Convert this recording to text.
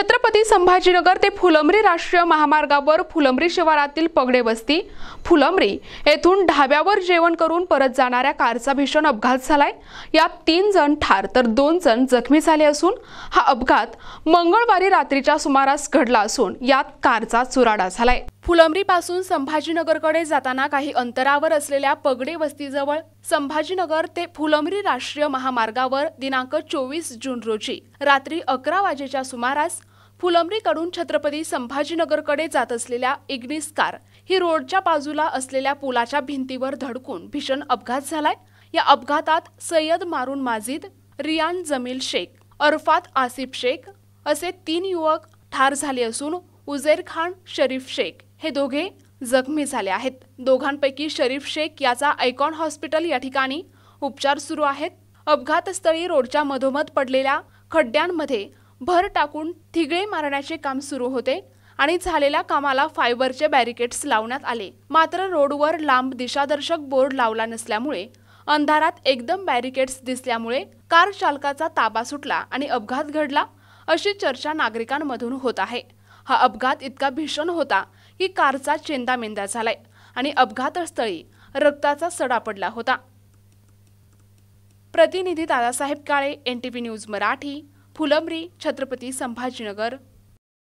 छत्रपती संभाजीनगर ते फुलंब्री राष्ट्रीय महामार्गावर फुलंब्री शिवारातील पगडे वस्ती फुलंब्री येथून ढाब्यावर जेवण करून परत जाणाऱ्या कारचा भीषण अपघात झालाय। यात 3 जण ठार तर 2 जण जखमी झाले असून हा अपघात मंगळवारी रात्रीच्या सुमारास घडला असून यात कारचा चुराडा झालाय। फुलंब्री पासून संभाजीनगरकडे जाताना काही अंतरावर असलेल्या पगडे वस्तीजवळ संभाजीनगर ते फुलंब्री राष्ट्रीय महामार्गावर दिनांक 24 जून रोजी रात्री 11 वाजेच्या सुमारास फुलंब्रीकडून छत्रपती संभाजीनगरकडे जात असलेल्या इग्निस कार ही रोडच्या बाजूला असलेल्या पुलाच्या भिंतीवर धडकून भीषण अपघात झालाय। या अपघातात सय्यद मारून माजिद, रियान जमील शेख, अरफात आसिफ शेख असे 3 युवक ठार झाले असून उजेर खान शरीफ शेख हे दोघे जखमी झाले आहेत। दोघांपैकी शरीफ शेख याचा आयकॉन हॉस्पिटल या ठिकाणी उपचार सुरू आहेत। अपघातस्थळी रोडच्या मधोमध पडलेल्या खड्ड्यांमध्ये भर टाकून थिगळे मारण्याचे काम सुरू होते आणि झालेल्या कामाला फायबरचे बॅरिकेड्स लावण्यात आले। मात्र रोडवर लांब दिशादर्शक बोर्ड लावला नसल्यामुळे अंधारात एकदम बॅरिकेड्स दिसल्यामुळे कार चालकाचा ताबा सुटला आणि अपघात घडला अशी चर्चा नागरिकांमधून होत आहे। हा अपघात इतका भीषण होता की कारचा चेंदामेंदा झालाय आणि अपघातस्थळी रक्ताचा सडा पडला होता। प्रतिनिधी दादासाहेब काळे, NTV न्यूज मराठी, फुलंब्री, छत्रपती संभाजीनगर।